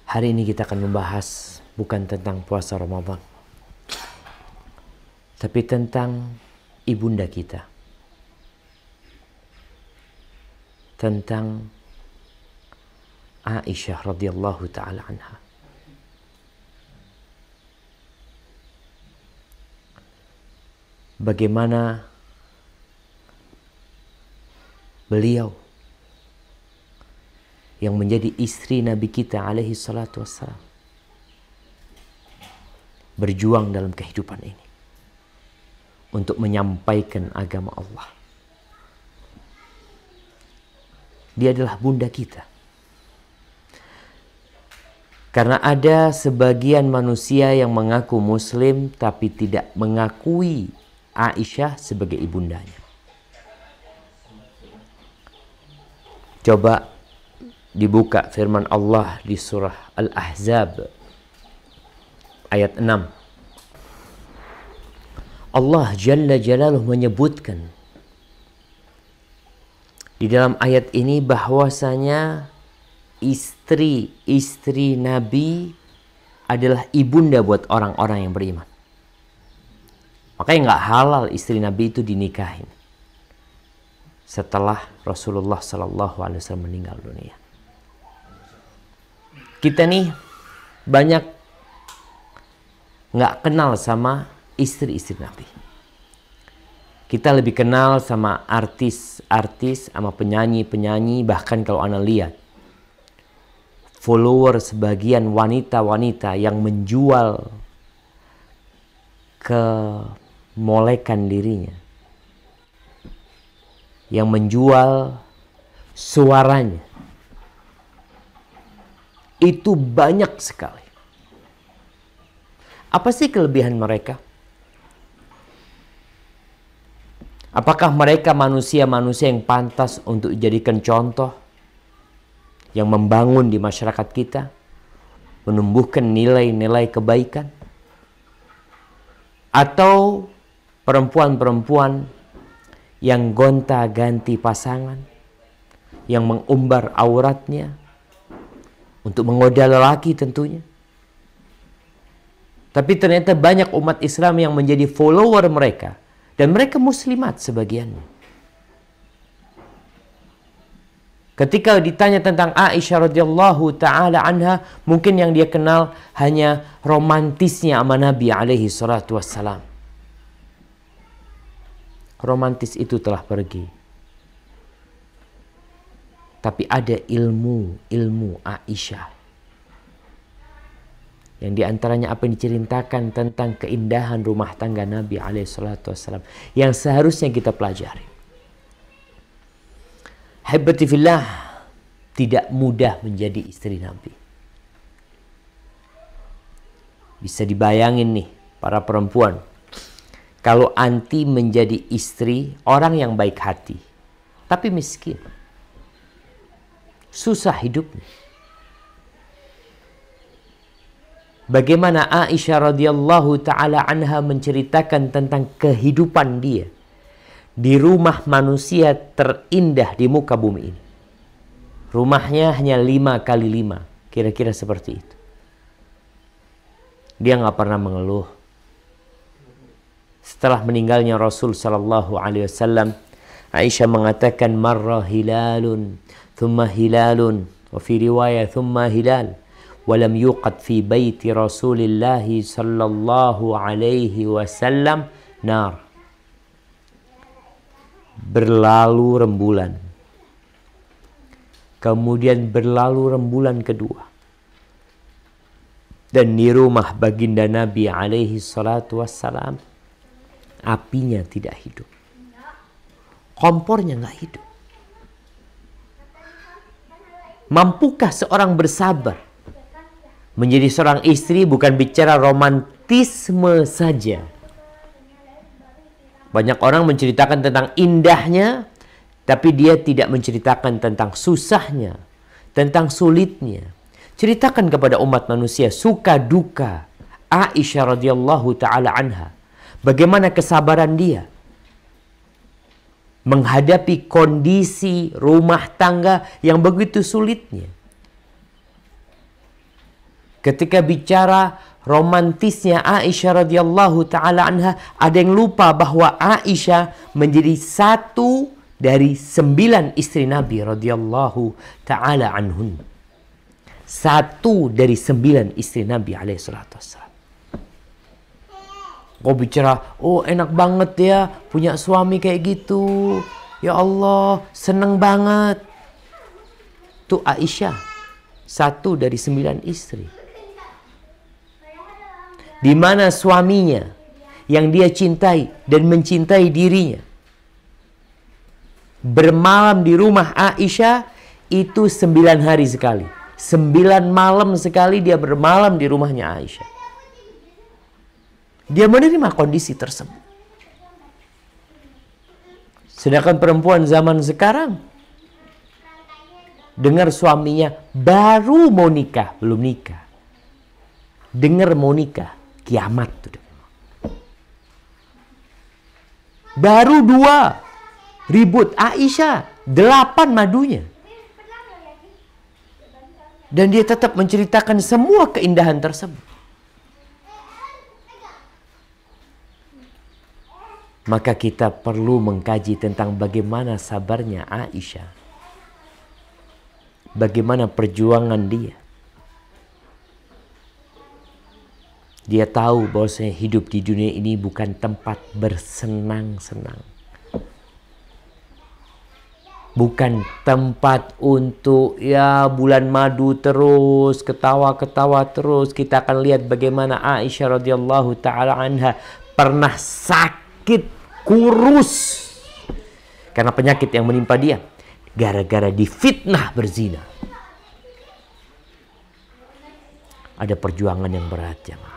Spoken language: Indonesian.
Hari ini kita akan membahas bukan tentang puasa Ramadan, tapi tentang ibunda kita, tentang Aisyah radhiyallahu taala anha. Bagaimana beliau yang menjadi istri Nabi kita alaihi salatu wassalam berjuang dalam kehidupan ini untuk menyampaikan agama Allah. Dia adalah bunda kita. Karena ada sebagian manusia yang mengaku muslim tapi tidak mengakui Aisyah sebagai ibundanya. Coba dibuka firman Allah di surah Al-Ahzab ayat 6. Allah Jalla Jalaluh menyebutkan di dalam ayat ini bahwasanya istri Nabi adalah ibunda buat orang-orang yang beriman. Makanya nggak halal istri Nabi itu dinikahin setelah Rasulullah SAW meninggal dunia. Kita nih banyak nggak kenal sama istri-istri Nabi. Kita lebih kenal sama artis-artis, sama penyanyi-penyanyi, bahkan kalau Anda lihat follower sebagian wanita-wanita yang menjual kemolekan dirinya, yang menjual suaranya, itu banyak sekali. Apa sih kelebihan mereka? Apakah mereka manusia-manusia yang pantas untuk dijadikan contoh, yang membangun di masyarakat kita, menumbuhkan nilai-nilai kebaikan? Atau perempuan-perempuan yang gonta-ganti pasangan, yang mengumbar auratnya untuk menggoda lelaki tentunya? Tapi ternyata banyak umat Islam yang menjadi follower mereka, dan mereka muslimat sebagiannya. Ketika ditanya tentang Aisyah radhiyallahu taala anha, mungkin yang dia kenal hanya romantisnya sama Nabi alaihi salatu wassalam. Romantis itu telah pergi. Tapi ada ilmu Aisyah, yang diantaranya apa yang diceritakan tentang keindahan rumah tangga Nabi SAW, yang seharusnya kita pelajari. Haibati fillah, tidak mudah menjadi istri Nabi. Bisa dibayangin nih para perempuan, kalau anti menjadi istri orang yang baik hati tapi miskin, susah hidupnya. Bagaimana Aisyah radhiyallahu taala anha menceritakan tentang kehidupan dia di rumah manusia terindah di muka bumi ini. Rumahnya hanya 5 kali 5, kira-kira seperti itu. Dia nggak pernah mengeluh. Setelah meninggalnya Rasul sallallahu alaihi wasallam, Aisyah mengatakan marra hilalun, thumma hilalun, wa fi riwayah thumma hilal. Walam yuqad fi baiti Rasulillah sallallahu alaihi wasallam nar. Berlalu rembulan. Kemudian berlalu rembulan kedua. Dan di rumah baginda Nabi alaihi salatu wassalam, apinya tidak hidup. Kompornya nggak hidup. Mampukah seorang bersabar? Menjadi seorang istri bukan bicara romantisme saja. Banyak orang menceritakan tentang indahnya, tapi dia tidak menceritakan tentang susahnya, tentang sulitnya. Ceritakan kepada umat manusia suka duka Aisyah radhiyallahu taala anha. Bagaimana kesabaran dia menghadapi kondisi rumah tangga yang begitu sulitnya. Ketika bicara romantisnya Aisyah radhiyallahu taala anha, ada yang lupa bahwa Aisyah menjadi satu dari 9 istri Nabi radhiyallahu taala anhun. Satu dari 9 istri Nabi alaihi salatu wassalam. Kau bicara, oh enak banget ya punya suami kayak gitu. Ya Allah, seneng banget. Itu Aisyah, satu dari 9 istri. Di mana suaminya yang dia cintai dan mencintai dirinya bermalam di rumah Aisyah itu 9 hari sekali. 9 malam sekali dia bermalam di rumahnya Aisyah. Dia menerima kondisi tersebut. Sedangkan perempuan zaman sekarang dengar suaminya baru mau nikah, belum nikah. Dengar mau nikah, kiamat tuh. Baru 2 ribut Aisyah, 8 madunya. Dan dia tetap menceritakan semua keindahan tersebut. Maka kita perlu mengkaji tentang bagaimana sabarnya Aisyah. Bagaimana perjuangan dia. Dia tahu bahwasanya hidup di dunia ini bukan tempat bersenang-senang. Bukan tempat untuk ya bulan madu terus, ketawa-ketawa terus. Kita akan lihat bagaimana Aisyah radhiyallahu taala anha pernah sakit, kurus. Karena penyakit yang menimpa dia. Gara-gara difitnah berzina. Ada perjuangan yang berat, jemaah.